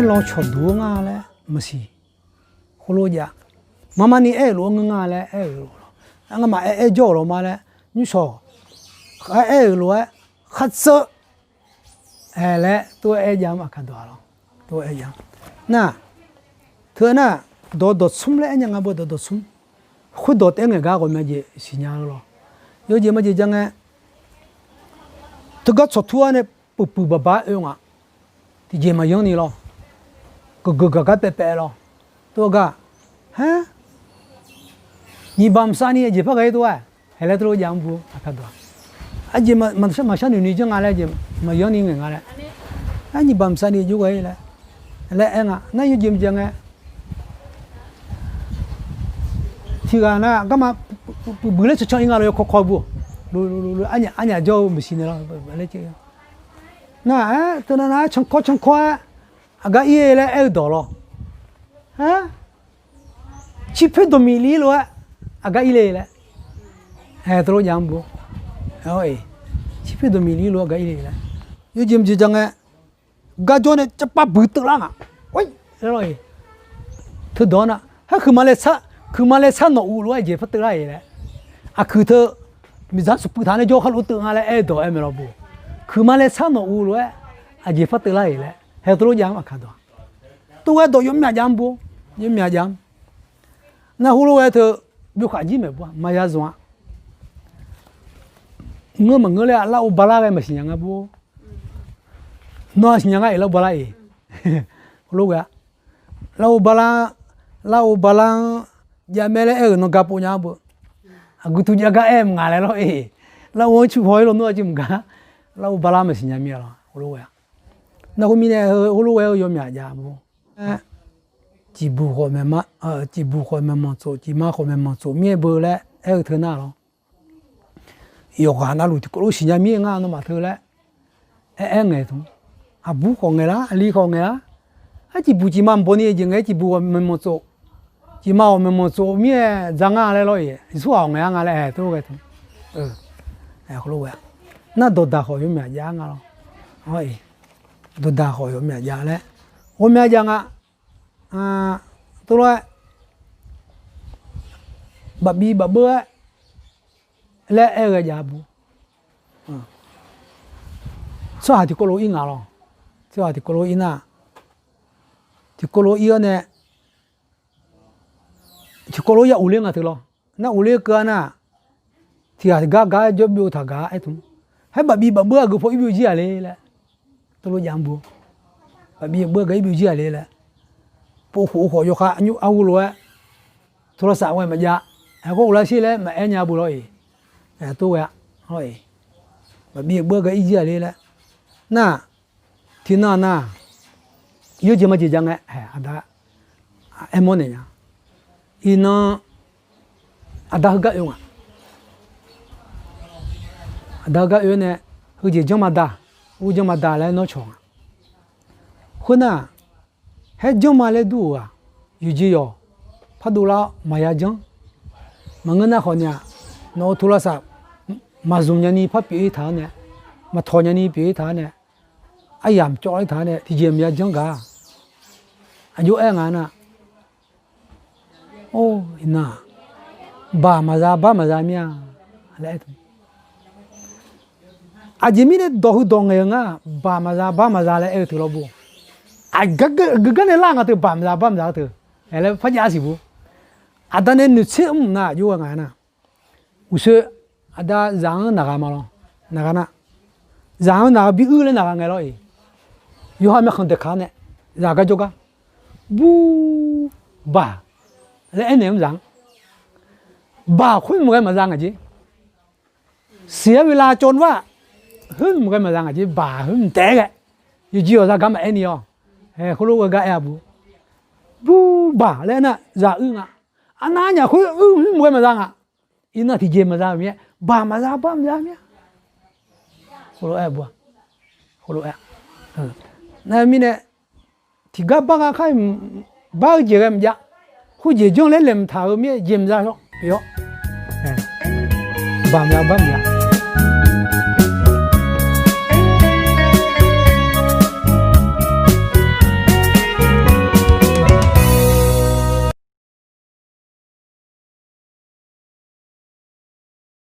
老吃多啊嘞，没事，葫芦家，妈妈你爱罗我啊嘞，爱罗，俺个妈爱叫了嘛嘞，你说，还爱罗，还走，哎嘞，都爱讲嘛，看多了，都爱讲，那，他那到村嘞，人家不到村，会到等个家我们就是娘了，有些么就讲哎，这个出土呢，不把用啊，就这么用的咯。个白白咯，多个，哈？你帮啥呢？就不该多啊，还来多养不？看多，啊，就嘛像女生啊来就嘛养你人啊来，啊，你帮啥呢？就可以了，来啊，那有怎么讲啊？这个那干嘛不来吃吃应该要靠不？俺家叫没事的了，不来这个，那啊，等那吃靠。aga ie le e do lo ha chi pe do mi li lo aga ile le tro jam bu oi chi pe do mi li lo aga ile le yo jim ji jang ga jo ne chapa bu tu la nga oi rồi thứ đó nè ha cứ mà le sa no u lo je phát ra ile à cứ thơ mi za su pu tha ne jo khal u tu nga le e do e me lo bu cứ mà le sa no u lo a je phát ra ile hay tôi nói mà khá đó tôi nói tôi mẹ dám bu mẹ dám na hulu ấy thì biểu khá gì mà bu mà giá zoa ngơ lại lau bala cái mà xin nhang bu nó xin nhang cái lau bala ấy hulu cái lau bala giờ mẹ lại nó gặp nhau bu aku tu jaga em ngale lo lau ngồi chụp hỏi lo nó chỉ mga lau bala mà xin nhang mẹ lo hulu cái那后面呢，葫芦娃有面家不？几步后面嘛，几步后面嘛做，几码后面嘛做，面包嘞，还有头哪咯？有看那路的，路新家面啊，那嘛头嘞，哎种，啊不好个啦，离好个啦，啊几步几码半年就几步后面嘛做，几码后面嘛做面长啊来了耶，你说好个啊嘞，都个种，葫芦娃，那都大好有面家个咯，哎。都大好有面家嘞，我面家啊，都来，把bữa lấy cái giá bu, sao thì có lỗi in à lo, sao thì có lỗi in à, thì có lỗi in này, thì có lỗi ya uliang à thôi lo, na uliang cái na, thì gà job biểu thà gà ấy thôi, hay bà bữa cứ phải biểu gì à lấy tôi nói giảm bu, bởi bữa cái biểu gì à là, phụ họ vô khá nhú ao luôn á, tôi sao ngoài mà giá, có là xí lấy mà em nhà bu rồi, tôi á, rồi, bởi bữa cái gì à là, na, thì na, yêu gì mà chỉ chẳng ấy, ada, em muốn này nhá, ino, ada gak yung, ada gak yung này, hư gì trong mà da. u jama da lại nó chọn hôm na hết jama lại đủ à yu ji yo phát đủ là maya jang mà ngân na họ nhà nó thu là sao mà dùng nhà ni phát bị tháo nè mà thò nhà ni bị tháo nè ai làm cho ai tháo nè thì gì mà jang cả anh yêu anh à na ô na ba mà ra mía lại ajimine dohu dongeng nga ba maza le tu lo bu gaga ne la nga tu ba maza tu ele fa ja si bu adane nu che na yu nga na use ada zang na ga ma lo na ga na zang na bi u le na ga nga lo yu ha me khon de kha ne za ga jo ga bu ba le enem zang ba khun mo ga ma zang ji เสียเวลาจนว่าหึ่มกันมาจังอ่ะจีบ่าหึ่มแตกอ่ะอยู่จีอ๋อซะกะมาไอ้นี่อ๋อคุโลกะอ่ะบูบ่าแล้วน่ะซาอึ้งอ่ะอันนั้นเนี่ยคุอึ้งหึ่มกันมาจังอ่ะอีน่ะที่เจมาซะเมียบ่ามาซะบ่ามาซะเมียคุโลบัวคุโลนั่นมีเนี่ยที่กะบ่ะค่ายบ่าเจกันจ้ะคุเจจงเล่นๆถาเมียเจมซะเนาะเยอะบ่ามาซะบ่ามา